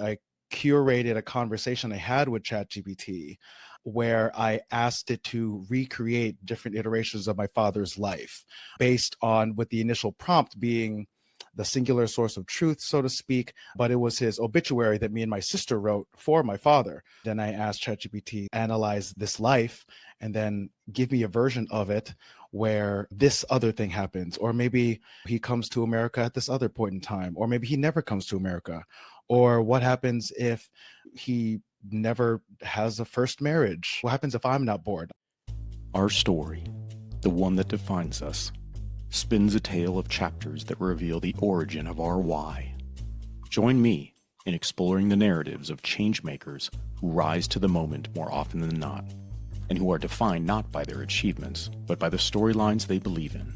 I curated a conversation I had with ChatGPT where I asked it to recreate different iterations of my father's life based on with the initial prompt being the singular source of truth, so to speak, but it was his obituary that me and my sister wrote for my father. Then I asked ChatGPT analyze this life and then give me a version of it where this other thing happens, or maybe he comes to America at this other point in time, or maybe he never comes to America, or what happens if he never has a first marriage? What happens if I'm not born? Our story, the one that defines us, spins a tale of chapters that reveal the origin of our why. Join me in exploring the narratives of changemakers who rise to the moment more often than not, and who are defined not by their achievements, but by the storylines they believe in.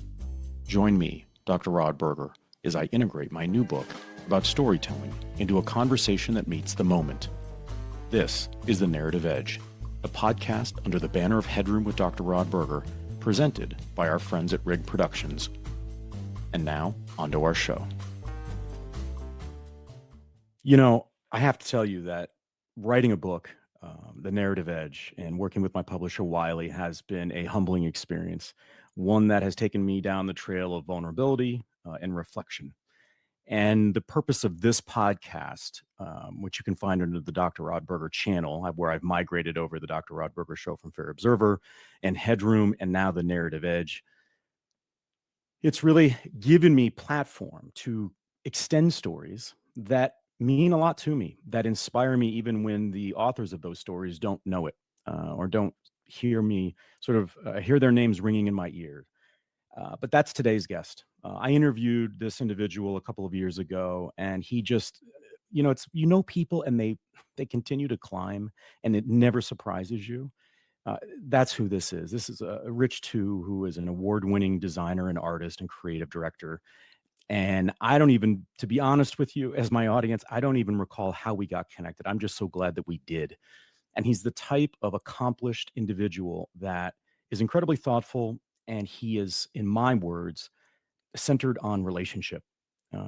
Join me, Dr. Rod Berger, as I integrate my new book about storytelling into a conversation that meets the moment. This is The Narrative Edge, a podcast under the banner of Headroom with Dr. Rod Berger, presented by our friends at Rig Productions. And now, onto our show. You know, I have to tell you that writing a book, The Narrative Edge, and working with my publisher, Wiley, has been a humbling experience, one that has taken me down the trail of vulnerability and reflection. And the purpose of this podcast, which you can find under the Dr. Rod Berger channel, where I've migrated over the Dr. Rod Berger show from Fair Observer and Headroom and now the Narrative Edge, it's really given me platform to extend stories that mean a lot to me, that inspire me even when the authors of those stories don't know it or don't hear me hear their names ringing in my ear. But that's today's guest. I interviewed this individual a couple of years ago, and he just, people and they continue to climb, and it never surprises you. That's who this is. This is Rich Tu, who is an award-winning designer and artist and creative director. And I don't even, to be honest with you, as my audience, I don't even recall how we got connected. I'm just so glad that we did. And he's the type of accomplished individual that is incredibly thoughtful, and he is, in my words, centered on relationship.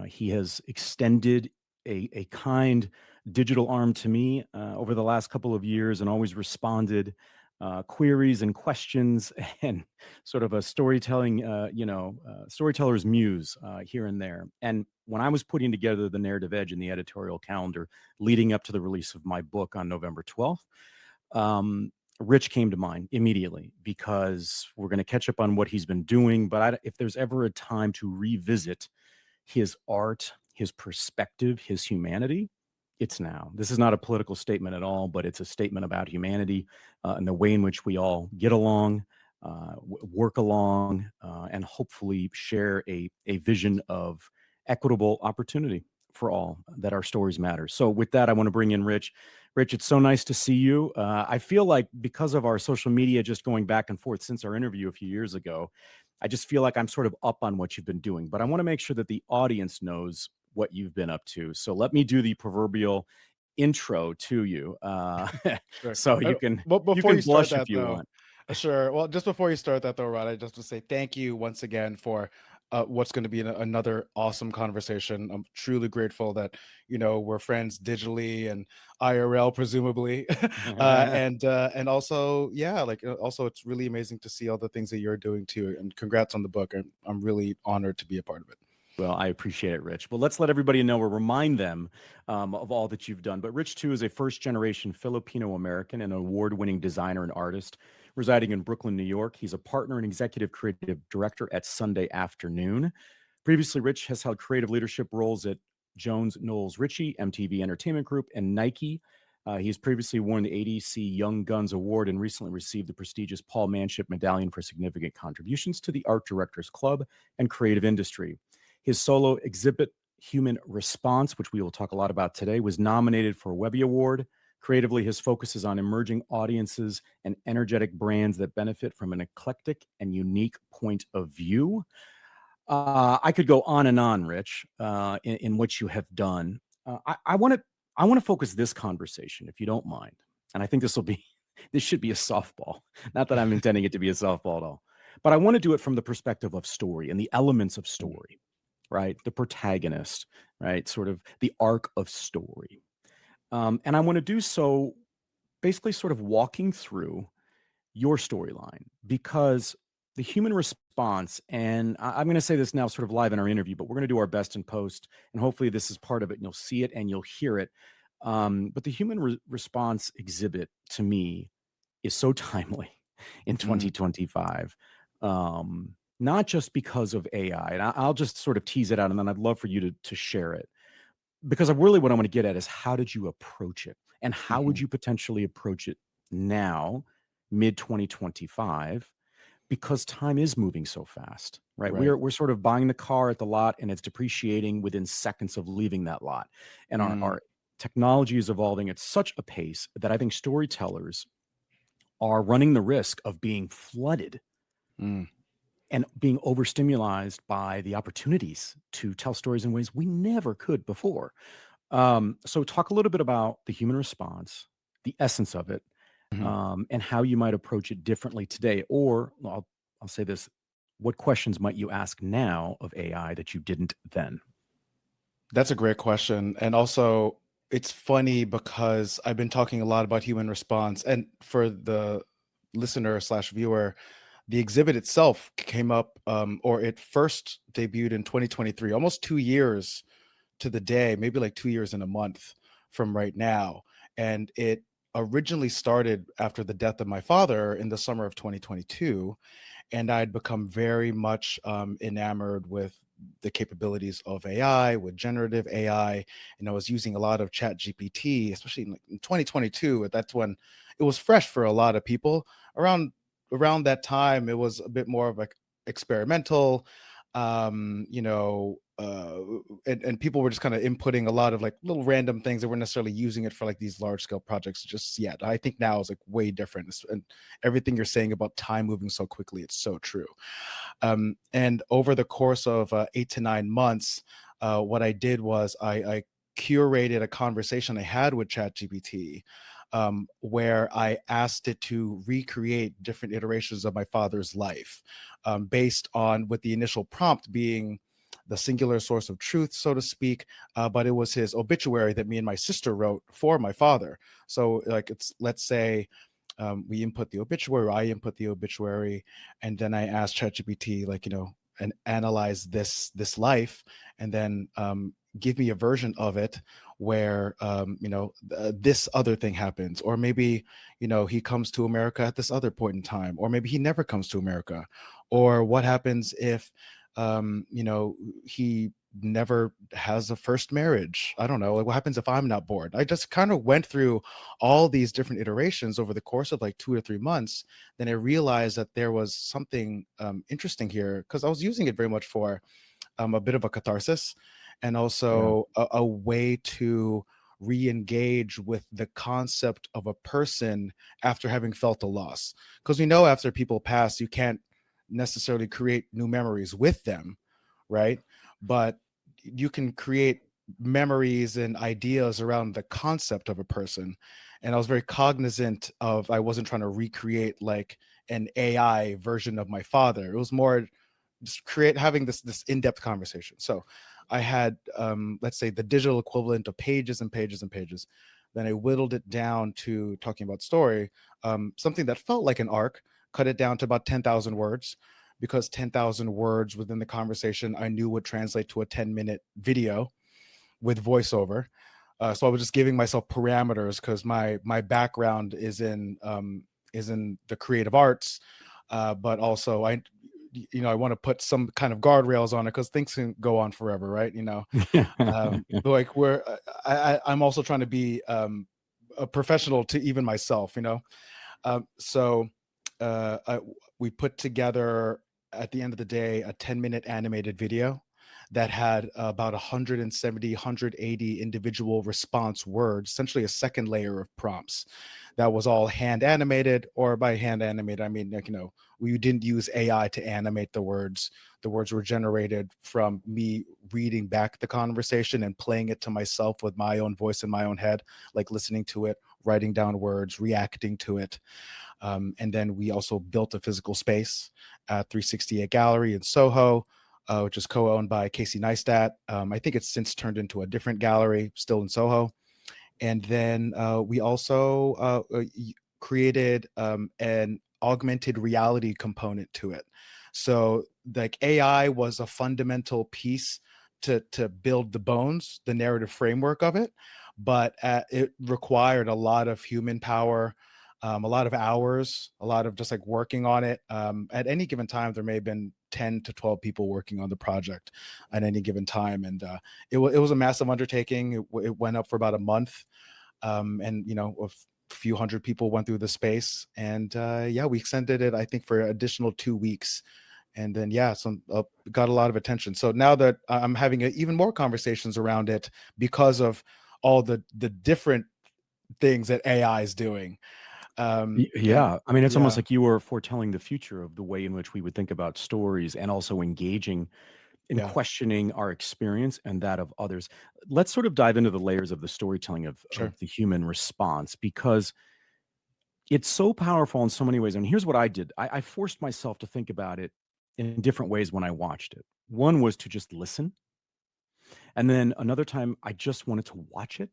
He has extended a kind digital arm to me over the last couple of years and always responded queries and questions and sort of a storyteller's muse here and there. And when I was putting together the Narrative Edge in the editorial calendar leading up to the release of my book on November 12th, Rich came to mind immediately because we're going to catch up on what he's been doing. But if there's ever a time to revisit his art, his perspective, his humanity, it's now. This is not a political statement at all, but it's a statement about humanity and the way in which we all get along, work along, and hopefully share a vision of equitable opportunity for all, that our stories matter. So with that, I want to bring in Rich. Rich, it's so nice to see you. I feel like because of our social media just going back and forth since our interview a few years ago, I just feel like I'm sort of up on what you've been doing, but I want to make sure that the audience knows what you've been up to. So let me do the proverbial intro to you. Sure. So you can Before you start blush if that, you though, want. sure. Well, just before you start that, though, Rod, I just to say thank you once again for what's going to be another awesome conversation. I'm truly grateful that we're friends digitally and IRL, presumably, and also, yeah, also it's really amazing to see all the things that you're doing too. And congrats on the book. I'm really honored to be a part of it. Well, I appreciate it, Rich. Well, let's let everybody know or remind them of all that you've done. But Rich, too, is a first-generation Filipino-American and award-winning designer and artist residing in Brooklyn, New York. He's a partner and executive creative director at Sunday Afternoon. Previously, Rich has held creative leadership roles at Jones Knowles Ritchie, MTV Entertainment Group, and Nike. He's previously won the ADC Young Guns Award and recently received the prestigious Paul Manship Medallion for significant contributions to the Art Directors Club and creative industry. His solo exhibit, Human Response, which we will talk a lot about today, was nominated for a Webby Award. Creatively, his focus is on emerging audiences and energetic brands that benefit from an eclectic and unique point of view. I could go on and on, Rich, in what you have done. I want to focus this conversation, if you don't mind. And I think this should be a softball. Not that I'm intending it to be a softball at all. But I want to do it from the perspective of story and the elements of story. Right? The protagonist, right? Sort of the arc of story. And I want to do so basically sort of walking through your storyline because the human response, and I'm going to say this now sort of live in our interview, but we're going to do our best in post, and hopefully this is part of it and you'll see it and you'll hear it. But the human response exhibit to me is so timely in Mm, 2025. Not just because of AI, and I'll just sort of tease it out, and then I'd love for you to share it because I really what I want to get at is how did you approach it, and how would mhm. you potentially approach it now, mid 2025, because time is moving so fast, right? Right. We're sort of buying the car at the lot and it's depreciating within seconds of leaving that lot, and our Mm, our technology is evolving at such a pace that I think storytellers are running the risk of being flooded mm. and being overstimulated by the opportunities to tell stories in ways we never could before. So talk a little bit about the human response, the essence of it, Mhm. and how you might approach it differently today. Or I'll say this: what questions might you ask now of AI that you didn't then? That's a great question. And also, it's funny because I've been talking a lot about human response. And for the listener slash viewer, the exhibit itself came up, or it first debuted in 2023, almost 2 years to the day, maybe like 2 years and a month from right now. And it originally started after the death of my father in the summer of 2022, and I'd become very much enamored with the capabilities of AI, with generative AI, and I was using a lot of Chat GPT, especially in 2022. That's when it was fresh for a lot of people. Around that time, it was a bit more of like experimental, and people were just kind of inputting a lot of like little random things that weren't necessarily using it for like these large scale projects just yet. I think now is like way different. And everything you're saying about time moving so quickly, it's so true. And over the course of 8 to 9 months, what I did was I curated a conversation I had with ChatGPT, where I asked it to recreate different iterations of my father's life, based on with the initial prompt being the singular source of truth, so to speak. But it was his obituary that me and my sister wrote for my father. So, like, it's let's say we input the obituary, or I input the obituary, and then I ask ChatGPT, like, and analyze this life, and then give me a version of it where this other thing happens, or maybe he comes to America at this other point in time, or maybe he never comes to America, or what happens if he never has a first marriage. I don't know, like what happens if I'm not bored. I just kind of went through all these different iterations over the course of like 2 or 3 months. Then I realized that there was something interesting here, because I was using it very much for a bit of a catharsis, and Yeah. also a way to re-engage with the concept of a person after having felt a loss, because we know after people pass you can't necessarily create new memories with them, right? But you can create memories and ideas around the concept of a person. And I was very cognizant of, I wasn't trying to recreate like an AI version of my father. It was more just having this in-depth conversation. So I had, let's say, the digital equivalent of pages and pages and pages. Then I whittled it down to talking about story, something that felt like an arc, cut it down to about 10,000 words, because 10,000 words within the conversation I knew would translate to a 10-minute video with voiceover. So I was just giving myself parameters, because my background is in the creative arts, but also I want to put some kind of guardrails on it, because things can go on forever, right? Like I'm also trying to be a professional to even myself, so I, we put together at the end of the day a 10-minute animated video that had about 170, 180 individual response words, essentially a second layer of prompts that was all hand animated. Or by hand animated, I mean, like, we didn't use AI to animate the words. The words were generated from me reading back the conversation and playing it to myself with my own voice in my own head, like listening to it, writing down words, reacting to it. And then we also built a physical space at 368 Gallery in Soho, which is co-owned by Casey Neistat. I think it's since turned into a different gallery, still in Soho. And then we also created an augmented reality component to it. So like AI was a fundamental piece to build the bones, the narrative framework of it, but it required a lot of human power, a lot of hours, a lot of just like working on it. At any given time, there may have been 10 to 12 people working on the project at any given time. And it was a massive undertaking. It went up for about a month. And, few hundred people went through the space. And yeah, we extended it, I think, for additional 2 weeks. And then, yeah, some got a lot of attention. So now that I'm having even more conversations around it because of all the different things that AI is doing. And Yeah. I mean, it's almost yeah, like you were foretelling the future of the way in which we would think about stories and also engaging in yeah, questioning our experience and that of others. Let's sort of dive into the layers of the storytelling sure. of the human response because it's so powerful in so many ways. And here's what I did. I forced myself to think about it in different ways when I watched it. One was to just listen. And then another time I just wanted to watch it,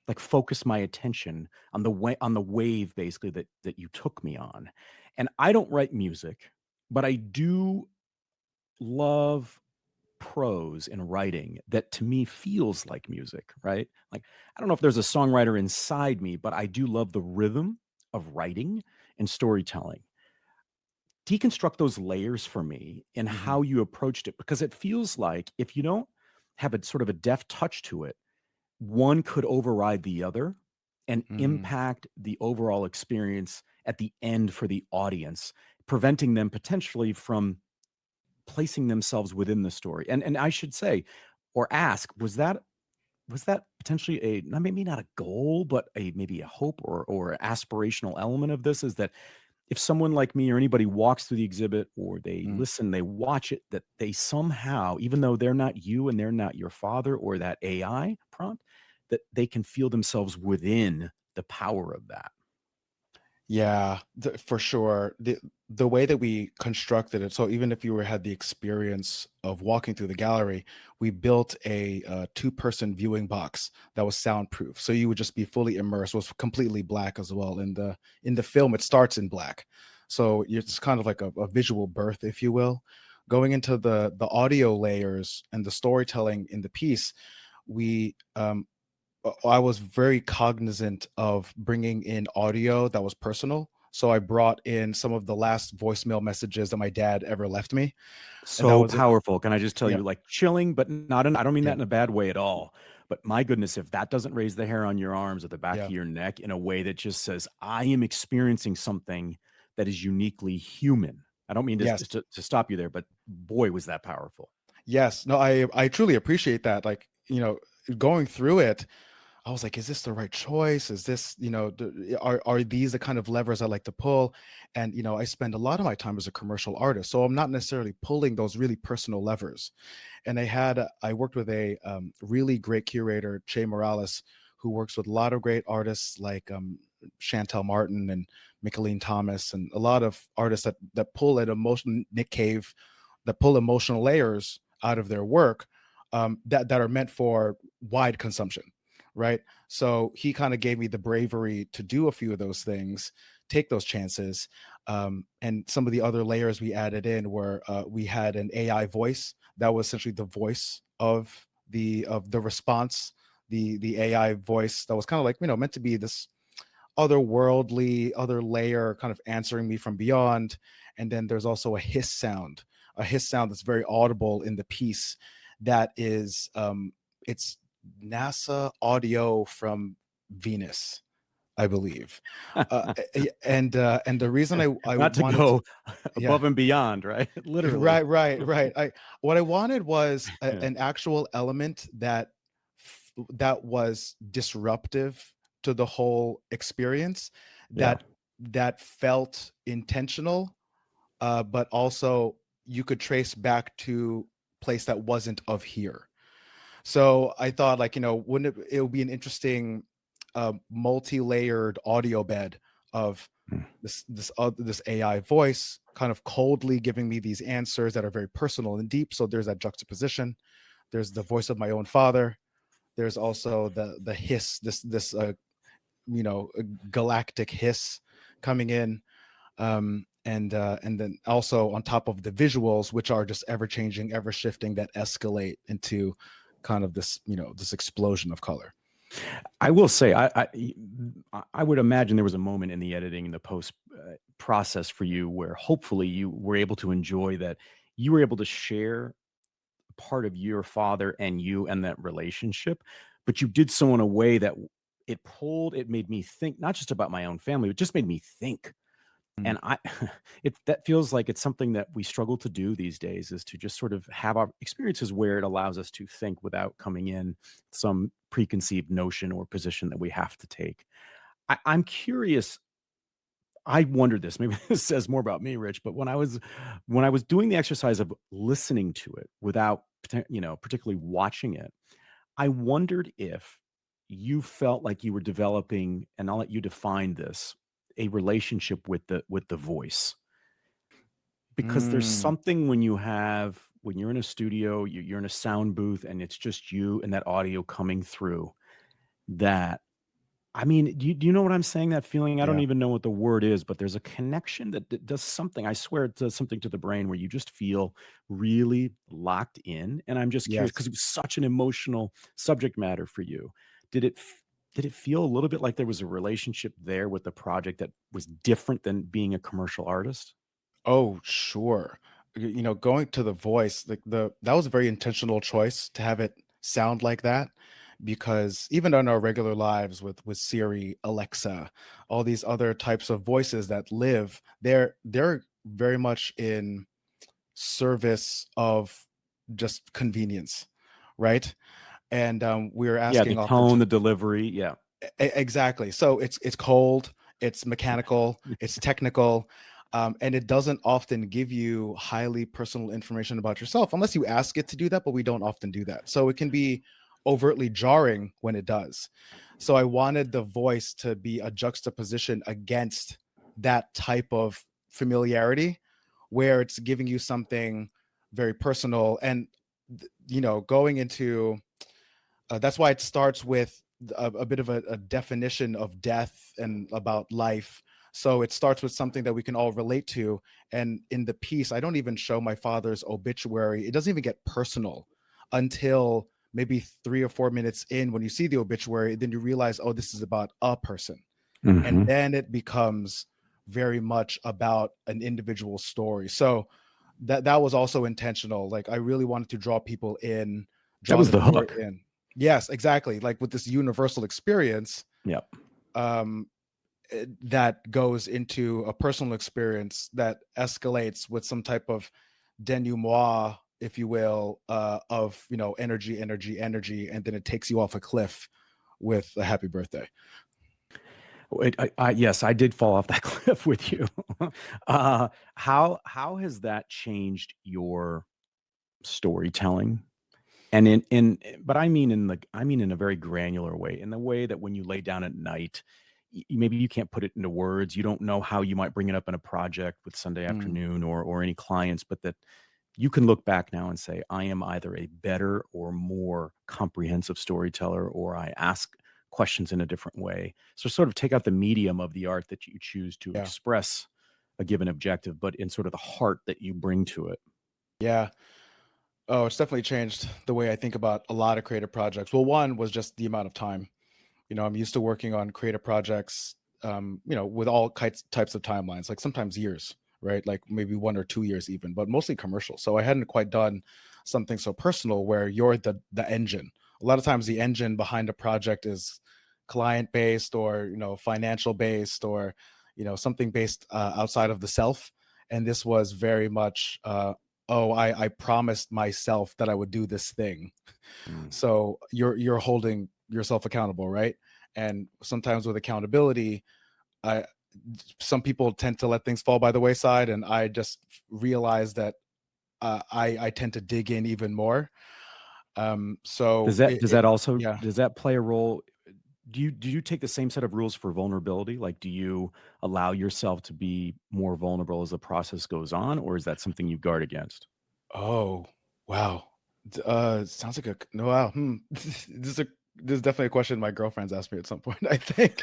like focus my attention on the wave basically that you took me on. And I don't write music, but I do love prose in writing that to me feels like music, right? Like I don't know if there's a songwriter inside me, but I do love the rhythm of writing and storytelling. Deconstruct those layers for me and Hmm. how you approached it because it feels like if you don't have a sort of a deft touch to it, one could override the other and Hmm. impact the overall experience at the end for the audience, preventing them potentially from placing themselves within the story. And I should say or ask, was that potentially a maybe not a goal, but a maybe a hope or aspirational element of this is that if someone like me or anybody walks through the exhibit or they listen, they watch it, that they somehow, even though they're not you and they're not your father or that AI prompt, that they can feel themselves within the power of that. Yeah, for sure. The way that we constructed it, so even if you had the experience of walking through the gallery, we built a two-person viewing box that was soundproof, so you would just be fully immersed. It was completely black as well. In the film, it starts in black, so it's kind of like a visual birth, if you will. Going into the audio layers and the storytelling in the piece, we I was very cognizant of bringing in audio that was personal. So I brought in some of the last voicemail messages that my dad ever left me, and that So was it. powerful. Can I just tell Yeah, you, like chilling, but not in, I don't mean that yeah, in a bad way at all. But my goodness, if that doesn't raise the hair on your arms or the back of yeah. your neck in a way that just says, I am experiencing something that is uniquely human. I don't mean to, Yes, to stop you there, but boy, was that powerful. yes. No, I truly appreciate that. Like, going through it, I was like, is this the right choice? Is this, are these the kind of levers I like to pull? And, I spend a lot of my time as a commercial artist, so I'm not necessarily pulling those really personal levers. And I worked with a really great curator, Che Morales, who works with a lot of great artists like Chantel Martin and Micheline Thomas, and a lot of artists that pull at emotion, Nick Cave, that pull emotional layers out of their work, that are meant for wide consumption, right? So he kind of gave me the bravery to do a few of those things, take those chances. And some of the other layers we added in were we had an AI voice that was essentially the voice of the response, the AI voice that was kind of like, meant to be this otherworldly, other layer kind of answering me from beyond. And then there's also a hiss sound that's very audible in the piece. That is it's NASA audio from Venus, I believe. And the reason I Not to wanted to, go yeah. above and beyond, right? Literally. Right, right, right. What I wanted was Yeah. an actual element that was disruptive to the whole experience, Yeah. that felt intentional, but also you could trace back to place that wasn't of here. So I thought, like, wouldn't it would be an interesting multi-layered audio bed of Mm. this AI voice kind of coldly giving me these answers that are very personal and deep. So there's that juxtaposition. There's the voice of my own father. There's also the hiss, this you know, galactic hiss coming in, and then also on top of the visuals, which are just ever changing, ever shifting, that escalate into kind of this, you know, this explosion of color. I will say, I would imagine there was a moment in the editing and the post process for you where hopefully you were able to enjoy that. You were able to share part of your father and you and that relationship, but you did so in a way that it made me think not just about my own family, it just made me think. Mm. And I it that feels like it's something that we struggle to do these days, is to just sort of have our experiences where it allows us to think without coming in some preconceived notion or position that we have to take. I'm curious. I wondered this. Maybe this says more about me, Rich. But when I was doing the exercise of listening to it without particularly watching it, I wondered if you felt like you were developing, and I'll let you define this, a relationship with the voice. Because there's Mm. something when you're in a studio, you're in a sound booth, and it's just you and that audio coming through, that I mean, do you know what I'm saying? That feeling, I don't Yeah. even know what the word is, but there's a connection that does something. I swear it does something to the brain where you just feel really locked in. And I'm just curious because Yes. it was such an emotional subject matter for you. Did it did it feel a little bit like there was a relationship there with the project that was different than being a commercial artist? Oh, sure. You know, going to the voice, like the that was a very intentional choice to have it sound like that, because even in our regular lives with Siri, Alexa, all these other types of voices that live, they're very much in service of just convenience, right? And we were Yeah, the asking often. tone, the delivery. Yeah. Exactly. So it's cold, it's mechanical, it's technical, and it doesn't often give you highly personal information about yourself unless you ask it to do that. But we don't often do that, so it can be overtly jarring when it does. So I wanted the voice to be a juxtaposition against that type of familiarity, where it's giving you something very personal, and you know, going into that's why it starts with a bit of a definition of death and about life. So it starts with something that we can all relate to. And in the piece, I don't even show my father's obituary. It doesn't even get personal until maybe 3 or 4 minutes in. When you see the obituary, then you realize, oh, this is about a person. And Mhm. then it becomes very much about an individual story. So that was also intentional. Like I really wanted to draw people in, That draw was the the viewer hook. in. Yes, exactly. Like with this universal experience, Yep. um, that goes into a personal experience that escalates with some type of denouement, if you will, of, you know, energy, energy, energy, and then it takes you off a cliff with a happy birthday. Wait, yes, I did fall off that cliff with you. How has that changed your storytelling? And but I mean in a very granular way, in the way that when you lay down at night, maybe you can't put it into words. You don't know how you might bring it up in a project with Sunday Mm, afternoon or any clients, but that you can look back now and say, I am either a better or more comprehensive storyteller, or I ask questions in a different way. So sort of take out the medium of the art that you choose to yeah. express a given objective, but in sort of the heart that you bring to it. Yeah. Oh, it's definitely changed the way I think about a lot of creative projects. Well, one was just the amount of time. You know, I'm used to working on creative projects, you know, with all types of timelines, like sometimes years, right? Like maybe 1 or 2 years even, but mostly commercial. So I hadn't quite done something so personal where you're the engine. A lot of times the engine behind a project is client based, or, you know, financial based, or, you know, something based outside of the self. And this was very much, oh, I promised myself that I would do this thing, Mm. so you're holding yourself accountable, right? And sometimes with accountability, I some people tend to let things fall by the wayside, and I just realized that I tend to dig in even more. Does So that does that also yeah. does that play a role? Do you take the same set of rules for vulnerability? Like, do you allow yourself to be more vulnerable as the process goes on, or is that something you guard against? Oh, wow. Sounds like a no. Wow. This is a this is definitely a question my girlfriend's asked me at some point, I think.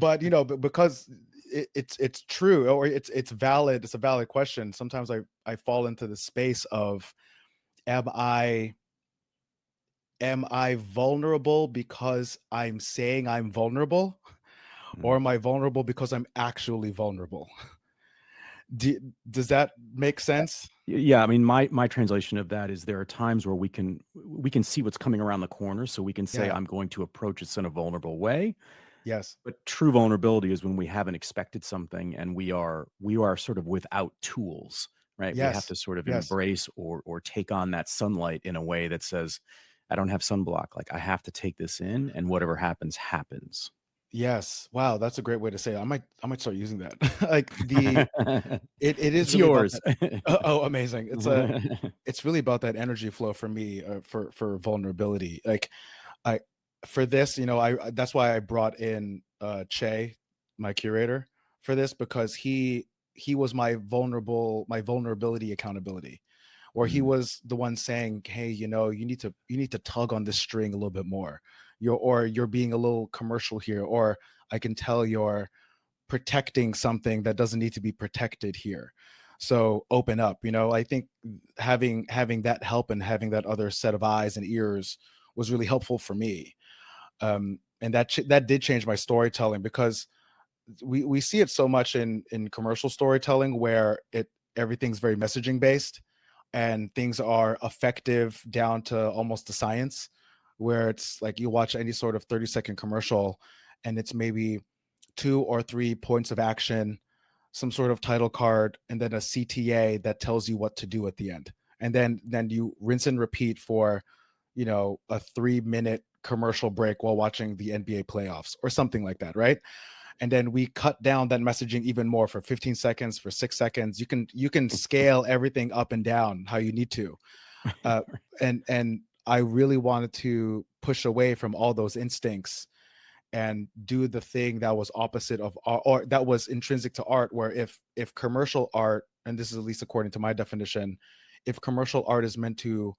But because it's true, or it's valid. It's a valid question. Sometimes I fall into the space of, am I am I vulnerable because I'm saying I'm vulnerable, or Mm. am I vulnerable because I'm actually vulnerable? Does that make sense? Yeah, I mean, my translation of that is there are times where we can see what's coming around the corner, so we can say, Yeah. I'm going to approach this in a vulnerable way. Yes. But true vulnerability is when we haven't expected something and we are sort of without tools, right? We have Yes. to sort of Yes. embrace or take on that sunlight in a way that says, I don't have sunblock. Like I have to take this in, and whatever happens, happens. Yes. Wow, that's a great way to say it. I might start using that. Like it is It's really about yours. that. Oh, amazing. It's really about that energy flow for me, for vulnerability. Like I for this, that's why I brought in Che, my curator, for this, because he was my vulnerability accountability, or he Mm. was the one saying, hey, you need to tug on this string a little bit more. You're being a little commercial here, or I can tell you're protecting something that doesn't need to be protected here. So open up. I think having that help and having that other set of eyes and ears was really helpful for me. And that did change my storytelling, because we see it so much in commercial storytelling, where everything's very messaging based, and things are effective down to almost the science, where it's like you watch any sort of 30-second commercial, and it's maybe 2 or 3 points of action, some sort of title card, and then a CTA that tells you what to do at the end. And then you rinse and repeat for, a 3-minute commercial break while watching the NBA playoffs or something like that, right? And then we cut down that messaging even more, for 15 seconds, for 6 seconds. You can scale everything up and down how you need to. Uh, and I really wanted to push away from all those instincts and do the thing that was opposite of art, or that was intrinsic to art, where if commercial art, and this is at least according to my definition, if commercial art is meant to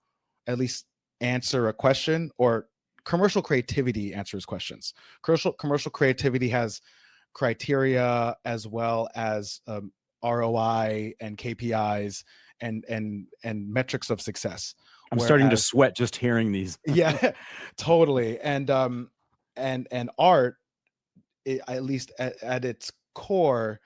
at least answer a question, or commercial creativity answers questions. Commercial creativity has criteria, as well as ROI and KPIs, and metrics of success. I'm starting to Whereas, sweat just hearing these. yeah, totally. And art, at least at its core,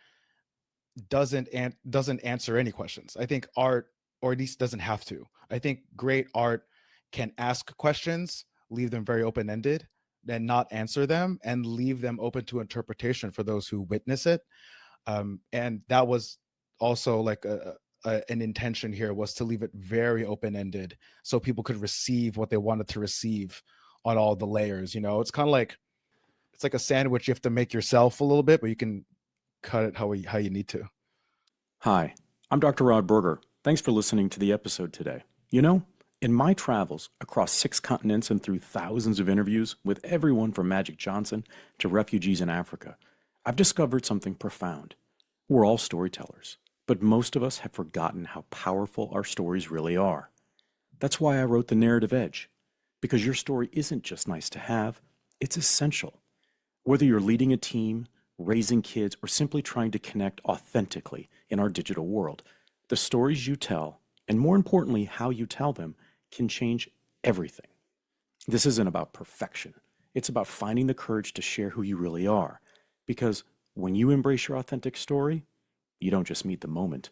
doesn't answer any questions. I think art, or at least doesn't have to. I think great art can ask questions, leave them very open ended, then not answer them, and leave them open to interpretation for those who witness it. And that was also like an intention here, was to leave it very open ended, so people could receive what they wanted to receive on all the layers. It's kind of like, it's like a sandwich you have to make yourself a little bit, but you can cut it how you need to. Hi, I'm Dr. Rod Berger. Thanks for listening to the episode today. You know, in my travels across 6 continents and through thousands of interviews with everyone from Magic Johnson to refugees in Africa, I've discovered something profound. We're all storytellers, but most of us have forgotten how powerful our stories really are. That's why I wrote The Narrative Edge, because your story isn't just nice to have, it's essential. Whether you're leading a team, raising kids, or simply trying to connect authentically in our digital world, the stories you tell, and more importantly, how you tell them, can change everything. This isn't about perfection. It's about finding the courage to share who you really are. Because when you embrace your authentic story, you don't just meet the moment,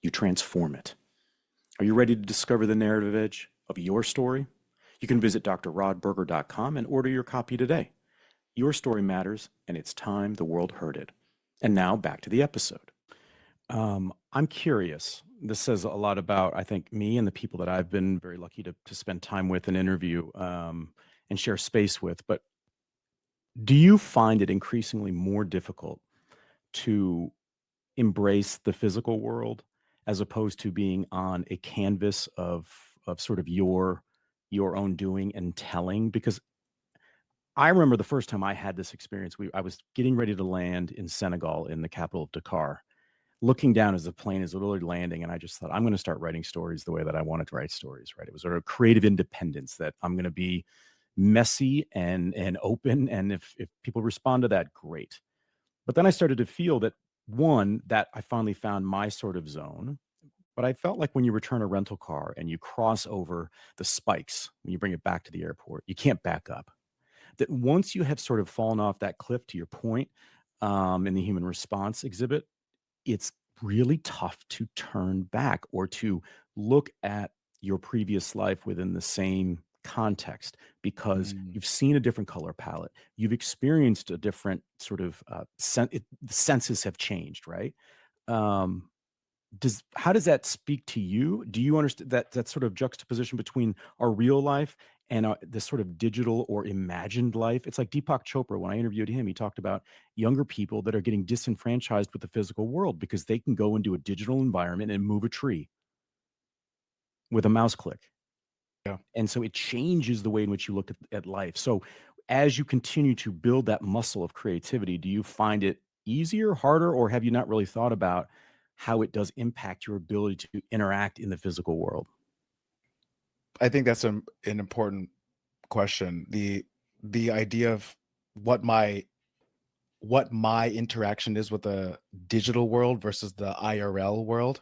you transform it. Are you ready to discover the narrative edge of your story? You can visit drrodberger.com and order your copy today. Your story matters, and it's time the world heard it. And now back to the episode. I'm curious. This says a lot about, I think, me and the people that I've been very lucky to spend time with and interview and share space with. But do you find it increasingly more difficult to embrace the physical world as opposed to being on a canvas of sort of your own doing and telling? Because I remember the first time I had this experience. I was getting ready to land in Senegal, in the capital of Dakar, looking down as the plane is literally landing, and I just thought, I'm going to start writing stories the way that I wanted to write stories. Right? It was sort of creative independence, that I'm going to be messy and open. And if people respond to that, great. But then I started to feel that, one, that I finally found my sort of zone. But I felt like when you return a rental car and you cross over the spikes, when you bring it back to the airport, you can't back up. That once you have sort of fallen off that cliff, to your point, in the human response exhibit, it's really tough to turn back or to look at your previous life within the same context, because Mm. you've seen a different color palette. You've experienced a different sort of the senses have changed, right? Um, does how does that speak to you? Do you understand that sort of juxtaposition between our real life and this sort of digital or imagined life? It's like Deepak Chopra. When I interviewed him, he talked about younger people that are getting disenfranchised with the physical world because they can go into a digital environment and move a tree with a mouse click. Yeah. And so it changes the way in which you look at life. So as you continue to build that muscle of creativity, do you find it easier, harder, or have you not really thought about how it does impact your ability to interact in the physical world? I think that's an important question. The idea of what my what my interaction is with the digital world versus the IRL world,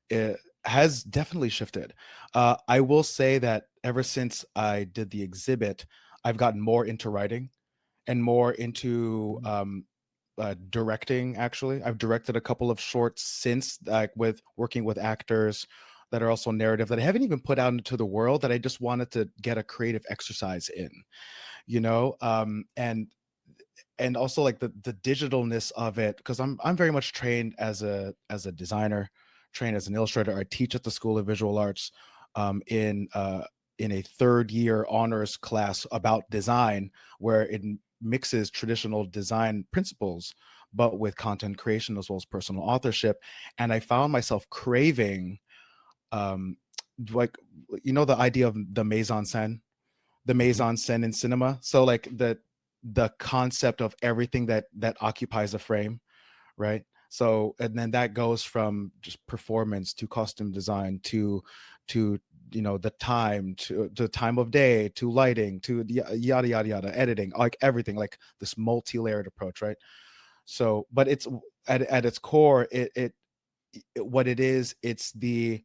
it has definitely shifted. I will say that ever since I did the exhibit, I've gotten more into writing and more into Mhm. directing. Actually, I've directed a couple of shorts since, like with working with actors that are also narrative that I haven't even put out into the world, that I just wanted to get a creative exercise in, and also like the digitalness of it, because I'm very much trained as a designer, trained as an illustrator. I teach at the School of Visual Arts, in a third year honors class about design, where it mixes traditional design principles but with content creation as well as personal authorship. And I found myself craving, um like, the idea of the Mhm. mise en scène in cinema. So like the concept of everything that occupies a frame, right? So, and then that goes from just performance to costume design to the time, to the time of day, to lighting, to the yada yada yada, editing, like everything, like this multi-layered approach, right? So, but it's at its core, what it is, it's the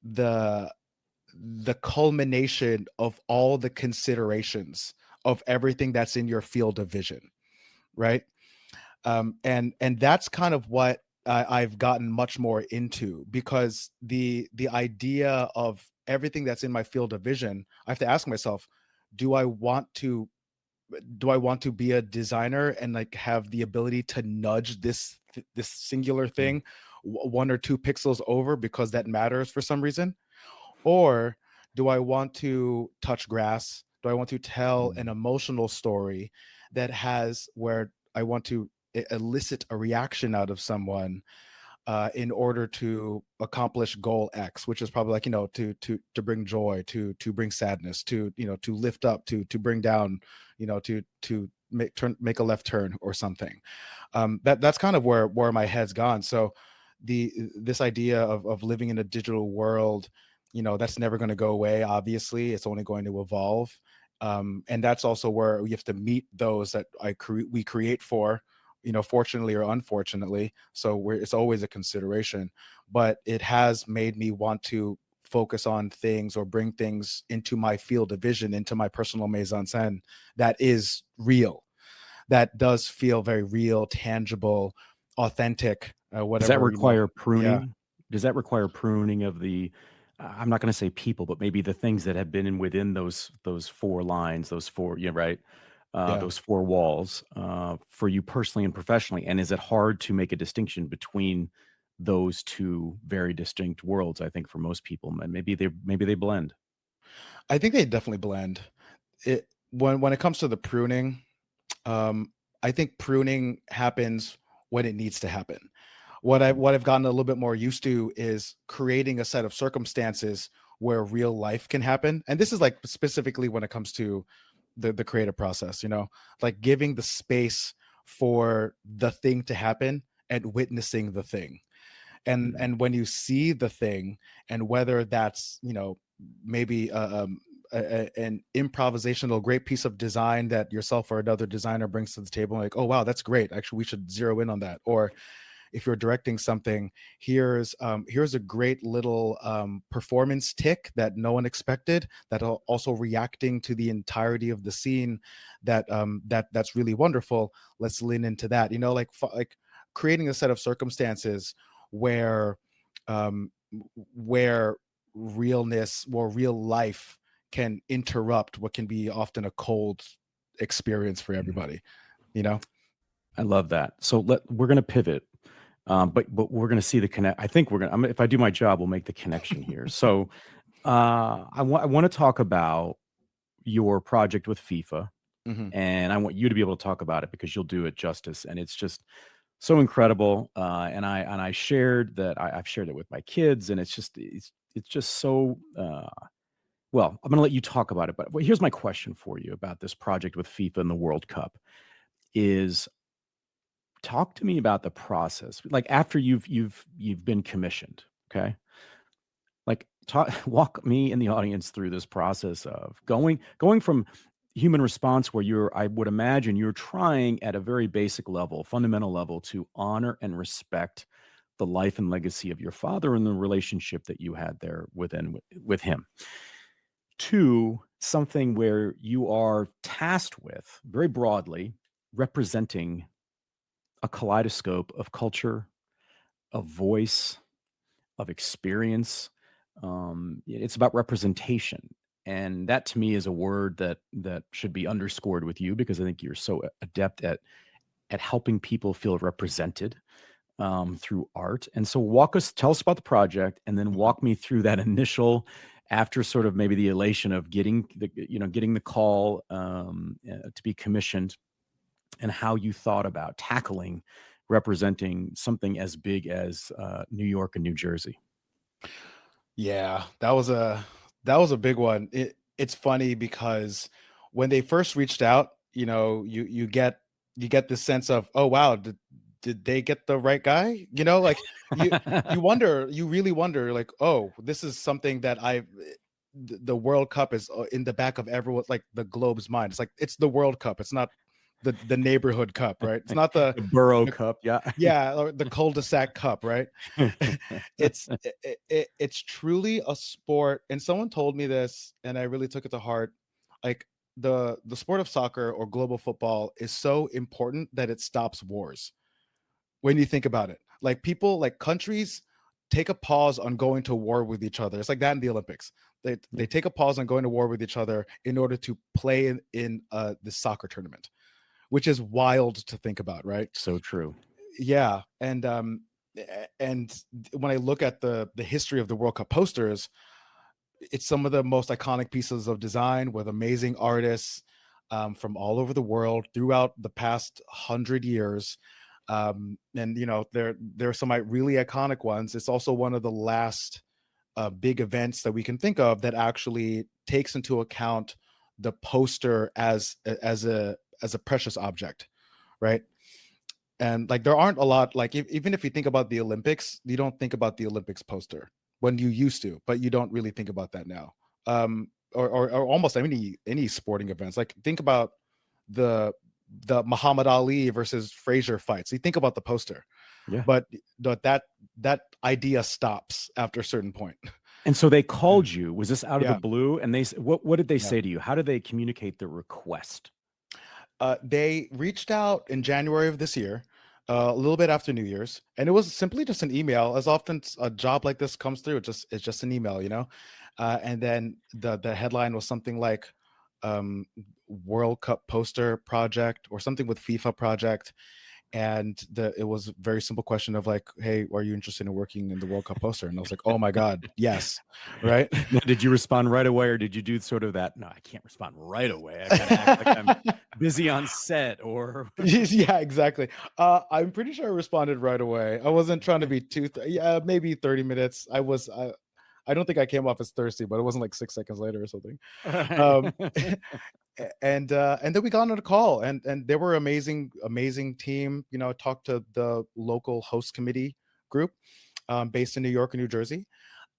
the culmination of all the considerations of everything that's in your field of vision, right? And that's kind of what I've gotten much more into, because the idea of everything that's in my field of vision, I have to ask myself, do I want to be a designer and like have the ability to nudge this singular Mm. thing one or two pixels over because that matters for some reason? Or do I want to touch grass? Do I want to tell an Mm. emotional story that has where I want to elicit a reaction out of someone, in order to accomplish goal X, which is probably like, to bring joy, to bring sadness, to lift up, to bring down, to make a left turn or something. That's kind of where my head's gone. So this idea of living in a digital world, that's never going to go away. Obviously, it's only going to evolve. And that's also where we have to meet those that we create for, fortunately or unfortunately. So it's always a consideration, but it has made me want to focus on things or bring things into my field of vision, into my personal mise en scène, that is real, that does feel very real, tangible, authentic, Does that whatever you want. require Yeah, pruning? Does that require pruning of the I'm not gonna say people, but maybe the things that have been in within those 4 lines, those 4, yeah, right? yeah. Those 4 walls, for you personally and professionally, and is it hard to make a distinction between those 2 very distinct worlds? I think for most people, maybe they blend. I think they definitely blend. When it comes to the pruning, um, I think pruning happens when it needs to happen. Mhm. What I've gotten a little bit more used to is creating a set of circumstances where real life can happen. And this is like specifically when it comes to the creative process, like giving the space for the thing to happen and witnessing the thing. And Mm. and when you see the thing, and whether that's, maybe an improvisational great piece of design that yourself or another designer brings to the table, like, oh wow, that's great, actually we should zero in on that. Or if you're directing something, here's a great little performance tick that no one expected, that also reacting to the entirety of the scene, that's really wonderful. Let's lean into that, like creating a set of circumstances where um, where realness or real life can interrupt what can be often a cold experience for Mhm. everybody, you know. I love that. So we're going to pivot, but we're going to see the connect. I think if I do my job, we'll make the connection here. So I want to talk about your project with FIFA, Hmm. and I want you to be able to talk about it because you'll do it justice, and it's just so incredible. And I shared that I've shared it with my kids, and it's just so. Well, I'm going to let you talk about it, but here's my question for you about this project with FIFA and the World Cup: is talk to me about the process, like after you've been commissioned, okay? Like walk me and the audience through this process of going from human response where I would imagine you're trying at a very basic level, fundamental level, to honor and respect the life and legacy of your father and the relationship that you had there with him, to something where you are tasked with very broadly representing a kaleidoscope of culture, of voice, of experience. It's about representation, and that to me is a word that should be underscored with you because I think you're so adept at helping people feel represented through art. And so, tell us about the project, and then walk me through that initial, after sort of maybe the elation of getting the call to be commissioned, and how you thought about tackling representing something as big as New York and New Jersey. Yeah, that was a big one. It's funny because when they first reached out, you get this sense of, oh wow, did they get the right guy? Like you really wonder, like, oh, this is something that the World Cup is in the back of everyone, like the globe's mind. It's like it's the World Cup. It's not the neighborhood cup, right? It's not The Borough the Cup, yeah. yeah, or the cul-de-sac cup, right? It's truly a sport, and someone told me this, and I really took it to heart. Like the sport of soccer or global football is so important that it stops wars. When you think about it, like people, like countries, take a pause on going to war with each other. It's like that in the Olympics. They Yeah, take a pause on going to war with each other in order to play in the soccer tournament, which is wild to think about, right? so true. Yeah, and when I look at the history of the World Cup posters, it's some of the most iconic pieces of design with amazing artists from all over the world throughout the past 100 years. And there are some really iconic ones. It's also one of the last big events that we can think of that actually takes into account the poster as a precious object, right? And like there aren't a lot, like even if you think about the Olympics, you don't think about the Olympics poster when you used to, but you don't really think about that now. Or almost any sporting events. Like think about the Muhammad Ali versus Frazier fights. You think about the poster, Yeah. but that idea stops after a certain point. And so they called you. Was this out of the Yeah, blue? And what did they yeah. say to you? How did they communicate the request? They reached out in January of this year, a little bit after New Year's, and it was simply just an email. As often a job like this comes through, it's just an email. And then the headline was something like World Cup poster project or something with FIFA project, and it was a very simple question of like, hey, are you interested in working in the World Cup poster? And I was like, oh my god, yes, right. Now, did you respond right away, or did you do sort of that? No, I can't respond right away. I've got to act like I'm busy on set, or Yeah, exactly. I'm pretty sure I responded right away. I wasn't trying to be yeah, maybe 30 minutes. I don't think I came off as thirsty, but it wasn't like 6 seconds later or something. Um, and then we got on a call, and they were amazing team. Talked to the local host committee group based in New York and New Jersey,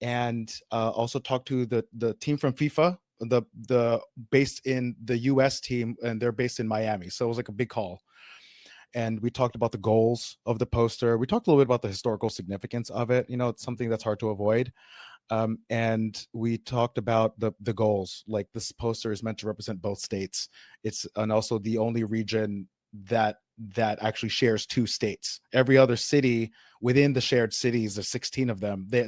and also talked to the team from FIFA. the based in the US team, and they're based in Miami. So it was like a big call. And we talked about the goals of the poster. We talked a little bit about the historical significance of it. It's something that's hard to avoid. And we talked about the goals. Like, this poster is meant to represent both states. And also the only region that actually shares two states. Every other city within the shared cities, there's 16 of them. They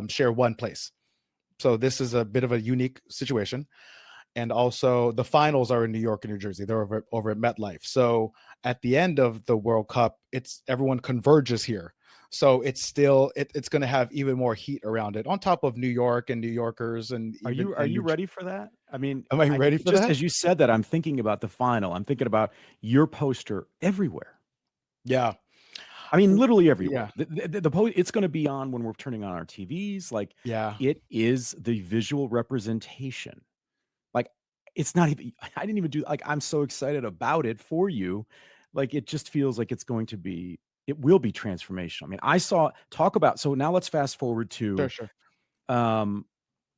share one place. So this is a bit of a unique situation. And also the finals are in New York and New Jersey. They're over at MetLife. So at the end of the World Cup, everyone converges here. So it's going to have even more heat around it, on top of New York and New Yorkers, and Are even you ready for that? I mean, am I ready for just that? as you said that, I'm thinking about the final. I'm thinking about your poster everywhere. Yeah. I mean, literally Yeah. everywhere. It's going to be on when we're turning on our TVs. Like, Yeah. it is the visual representation. Like, it's not even. I didn't even do. Like, I'm so excited about it for you. Like, it just feels like it's going to be. It will be transformational. I mean, talk about. So now let's fast forward Sure. to. Sure. Um,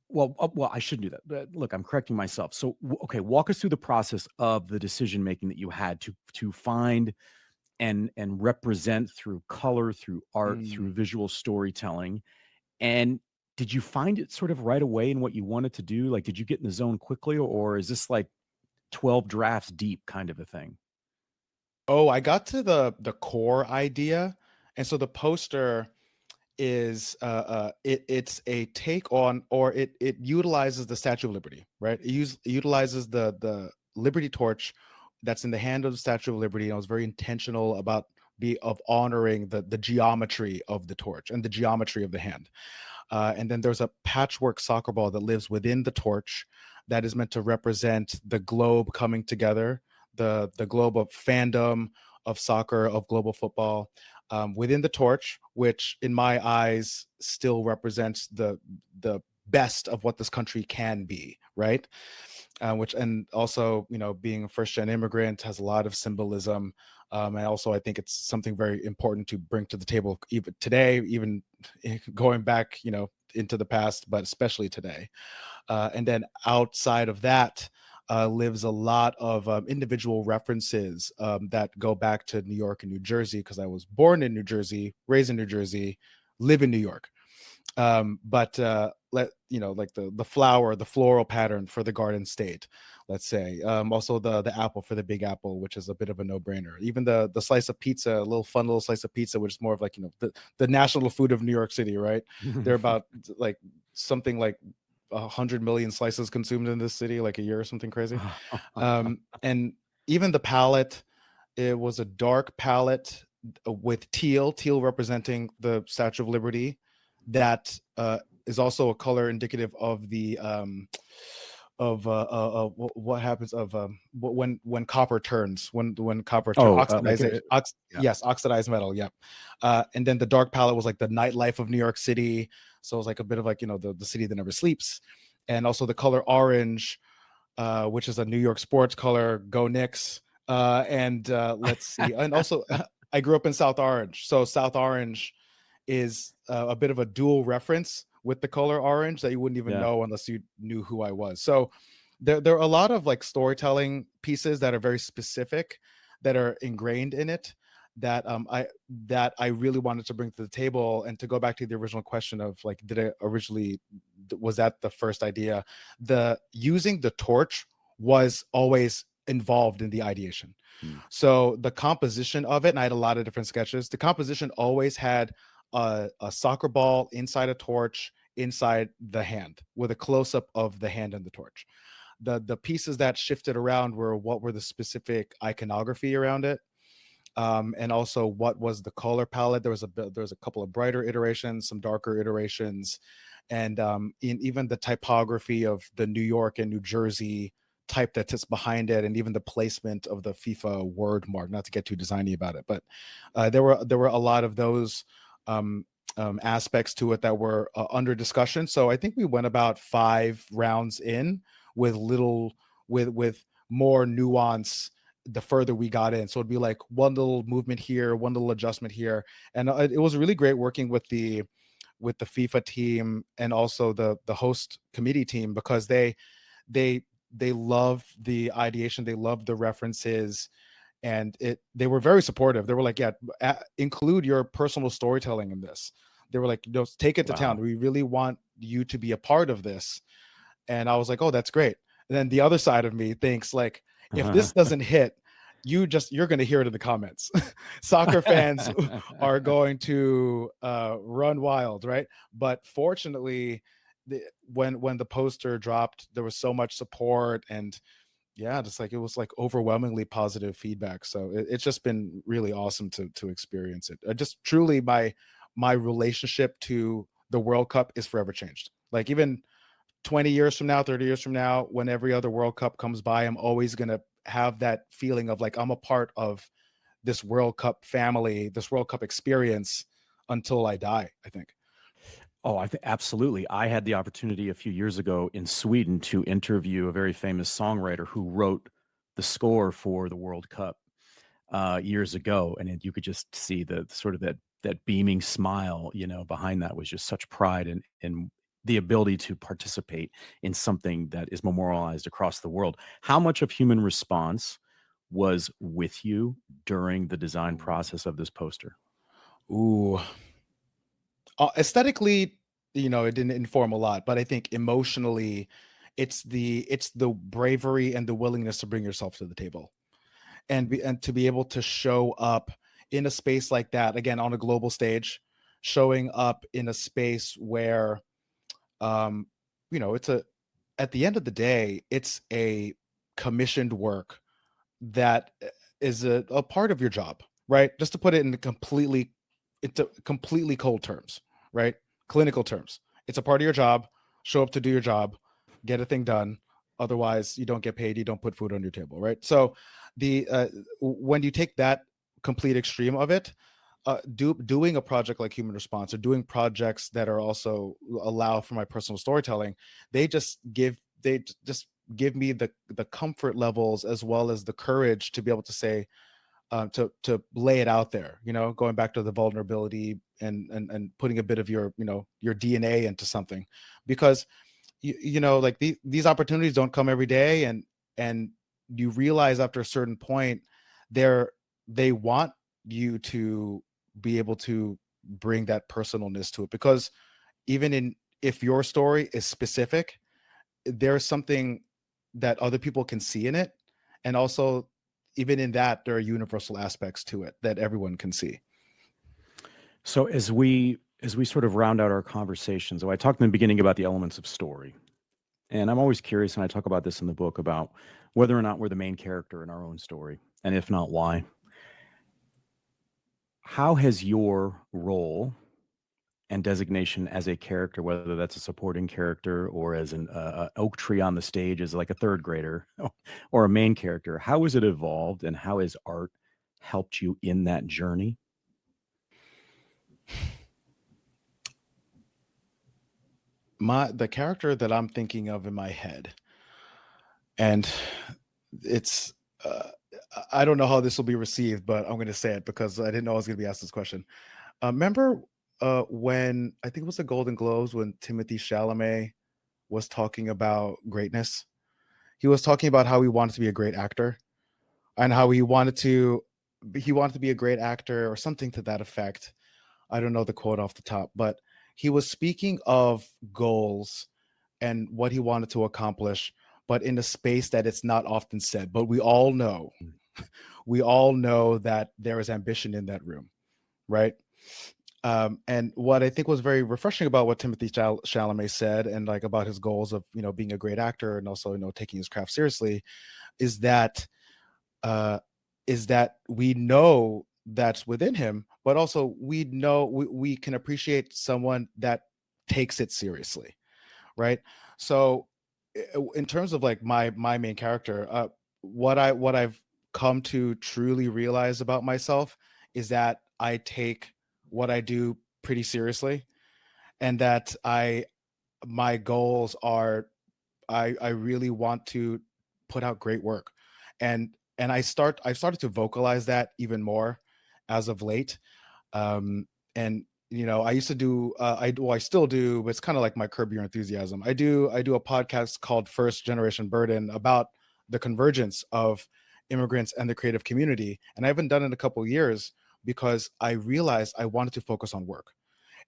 well, I shouldn't do that. But look, I'm correcting myself. So, okay, walk us through the process of the decision making that you had to find and represent through color, through art, through Mm. visual storytelling. And did you find it sort of right away in what you wanted to do? Like, did you get in the zone quickly, or is this like 12 drafts deep kind of a thing? Oh, I got to the core idea, and so the poster is it's a take on, or it utilizes the Statue of Liberty, right? Utilizes the Liberty torch that's in the hand of the Statue of Liberty. And I was very intentional about of honoring the geometry of the torch and the geometry of the hand. And then there's a patchwork soccer ball that lives within the torch that is meant to represent the globe coming together, the globe of fandom, of soccer, of global football, within the torch, which in my eyes still represents the best of what this country can be, right? Which, and also, being a first gen immigrant has a lot of symbolism. And also, I think it's something very important to bring to the table, even today, even going back, into the past, but especially today. And then outside of that, lives a lot of individual references that go back to New York and New Jersey, because I was born in New Jersey, raised in New Jersey, live in New York. But like the flower, the floral pattern for the Garden State, let's say. Also the apple for the Big Apple, which is a bit of a no-brainer. Even the slice of pizza, a little fun little slice of pizza, which is more of like, the national food of New York City, right? They're about like something like 100 million slices consumed in this city, like a year or something crazy. And even the palette, it was a dark palette with teal representing the Statue of Liberty. That is also a color indicative of the what happens of when copper turns, when copper Oh, oxidization, yeah. yes, oxidized metal, yep. And then the dark palette was like the nightlife of New York City, so it was like a bit of like, the city that never sleeps. And also the color orange, which is a New York sports color, go Knicks. And let's see, and also I grew up in South Orange, so South Orange is a bit of a dual reference with the color orange that you wouldn't even Yeah. know unless you knew who I was. So there are a lot of like storytelling pieces that are very specific, that are ingrained in it, that I really wanted to bring to the table. And to go back to the original question of like, was that the first idea? The using the torch was always involved in the ideation. Mm. So the composition of it, and I had a lot of different sketches. The composition always had a soccer ball inside a torch, inside the hand, with a close up of the hand and the torch. The pieces that shifted around were what were the specific iconography around it, and also what was the color palette. There was a couple of brighter iterations, some darker iterations, and even the typography of the New York and New Jersey type that sits behind it, and even the placement of the FIFA word mark. Not to get too designy about it, but there were a lot of those aspects to it that were under discussion. So I think we went about 5 rounds in, with more nuance the further we got in. So it'd be like one little movement here, one little adjustment here. And it was really great working with with the FIFA team and also the host committee team, because they they love the ideation, they love the references, and they were very supportive. They were like, yeah, include your personal storytelling in this. They were like, no, take it to town. Wow. We really want you to be a part of this. And I was like, oh, that's great. And then the other side of me thinks like, if this doesn't hit, you're going to hear it in the comments. Soccer fans are going to run wild, right? But fortunately, when the poster dropped, there was so much support, and yeah, just like it was like overwhelmingly positive feedback. So it's just been really awesome to experience it. Just truly my relationship to the World Cup is forever changed. Like even 20 years from now, 30 years from now, when every other World Cup comes by, I'm always going to have that feeling of like I'm a part of this World Cup family, this World Cup experience until I die, I think. Oh, I think absolutely. I had the opportunity a few years ago in Sweden to interview a very famous songwriter who wrote the score for the World Cup years ago, and you could just see the sort of that beaming smile, behind that was just such pride and the ability to participate in something that is memorialized across the world. How much of human response was with you during the design process of this poster? Ooh, aesthetically, it didn't inform a lot, but I think emotionally, it's the bravery and the willingness to bring yourself to the table, and to be able to show up in a space like that again on a global stage, showing up in a space where um it's a at the end of the day, it's a commissioned work that is a part of your job, right? Just to put it into completely cold terms, right? Clinical terms. It's a part of your job. Show up to do your job, get a thing done. Otherwise, you don't get paid. You don't put food on your table, right? So, the when you take that complete extreme of it, doing a project like Human Response, or doing projects that are also allow for my personal storytelling, they just give me the comfort levels as well as the courage to be able to say, to lay it out there, going back to the vulnerability, and putting a bit of your DNA into something, because like these opportunities don't come every day, and you realize after a certain point, they want you to be able to bring that personalness to it, because even in if your story is specific, there's something that other people can see in it, and also even in that there are universal aspects to it that everyone can see. So as we sort of round out our conversation, so I talked in the beginning about the elements of story. And I'm always curious, and I talk about this in the book, about whether or not we're the main character in our own story, and if not, why. How has your role and designation as a character, whether that's a supporting character or as an oak tree on the stage as like a third grader, or a main character, how has it evolved, and how has art helped you in that journey? The character that I'm thinking of in my head, and it's I don't know how this will be received, but I'm going to say it because I didn't know I was going to be asked this question. Remember when I think it was the Golden Globes, when Timothy Chalamet was talking about greatness? He was talking about how he wanted to be a great actor, and how he wanted to be a great actor, or something to that effect. I don't know the quote off the top, but he was speaking of goals and what he wanted to accomplish, but in a space that it's not often said. But we all know that there is ambition in that room, right? And what I think was very refreshing about what Timothy Chalamet said, and like about his goals of being a great actor, and also taking his craft seriously, is that uh, we know that's within him, but also we know we can appreciate someone that takes it seriously, right? So, in terms of like my main character, what I've come to truly realize about myself is that I take what I do pretty seriously, and that my goals are, I really want to put out great work, and I've started to vocalize that even more as of late, um, and I used to do, I still do, but it's kind of like my Curb Your Enthusiasm. I do a podcast called First Generation Burden about the convergence of immigrants and the creative community. And I haven't done it in a couple of years because I realized I wanted to focus on work,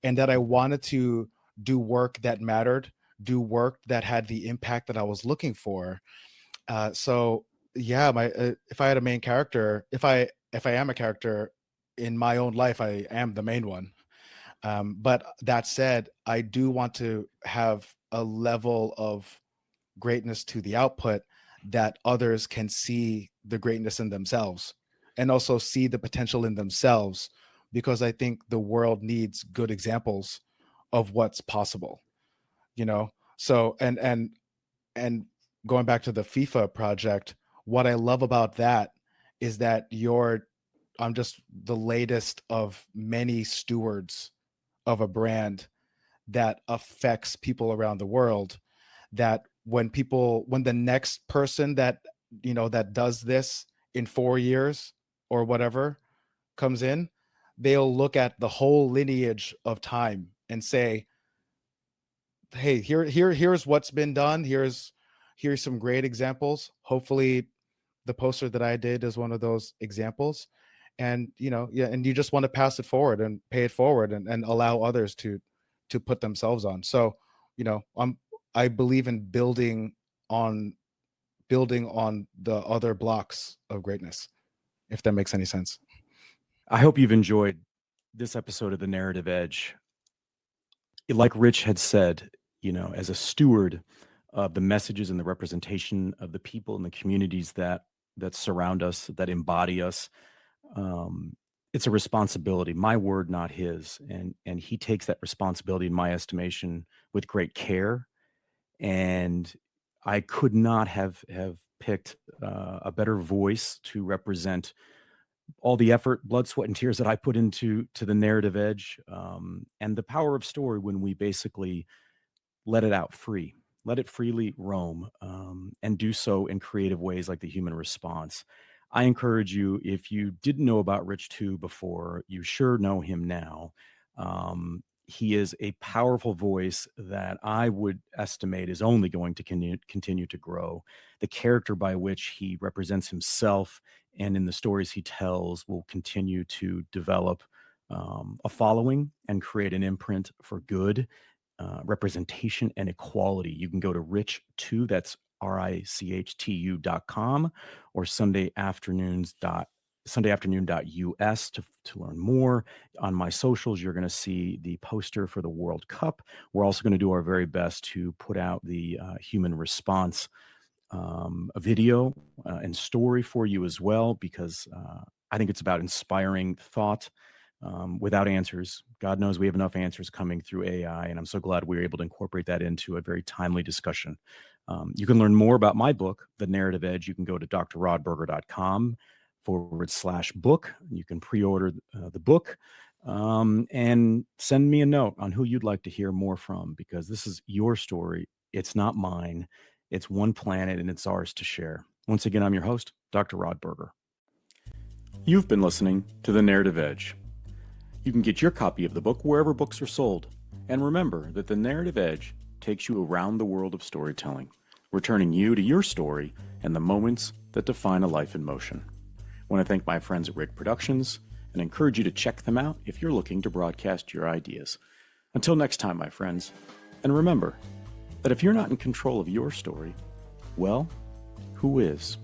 and that I wanted to do work that mattered, do work that had the impact that I was looking for. So yeah, if I had a main character, if I am a character in my own life, I am the main one. But that said, I do want to have a level of greatness to the output that others can see the greatness in themselves, and also see the potential in themselves, because I think the world needs good examples of what's possible, you know? So, and going back to the FIFA project, what I love about that is that I'm just the latest of many stewards of a brand that affects people around the world. That when the next person that, that does this in 4 years or whatever comes in, they'll look at the whole lineage of time and say, hey, here's what's been done. Here's some great examples. Hopefully the poster that I did is one of those examples. And yeah, and you just want to pass it forward and pay it forward, and allow others to put themselves on. So, I believe in building on the other blocks of greatness, if that makes any sense. I hope you've enjoyed this episode of The Narrative Edge. Like Rich had said, as a steward of the messages and the representation of the people and the communities that surround us, that embody us, it's a responsibility. My word, not his. And he takes that responsibility, in my estimation, with great care. And I could not have picked a better voice to represent all the effort, blood, sweat, and tears that I put into the narrative edge, and the power of story when we basically let it out free, let it freely roam, and do so in creative ways like the human response. I encourage you, if you didn't know about Rich 2 before, you sure know him now. He is a powerful voice that I would estimate is only going to continue to grow. The character by which he represents himself and in the stories he tells will continue to develop a following and create an imprint for good, representation, and equality. You can go to Rich2, that's RICHTU.com, or sundayafternoon.us to learn more. On my socials, you're going to see the poster for the World Cup. We're also going to do our very best to put out the human response a video and story for you as well, because I think it's about inspiring thought without answers. God knows we have enough answers coming through AI, and I'm so glad we were able to incorporate that into a very timely discussion. You can learn more about my book, The Narrative Edge. You can go to drrodberger.com/book. You can pre-order the book and send me a note on who you'd like to hear more from, because this is your story. It's not mine. It's one planet, and it's ours to share. Once again, I'm your host, Dr. Rod Berger. You've been listening to The Narrative Edge. You can get your copy of the book wherever books are sold. And remember that The Narrative Edge takes you around the world of storytelling, returning you to your story and the moments that define a life in motion. I want to thank my friends at Rig Productions and encourage you to check them out if you're looking to broadcast your ideas. Until next time, my friends, and remember that if you're not in control of your story, well, who is?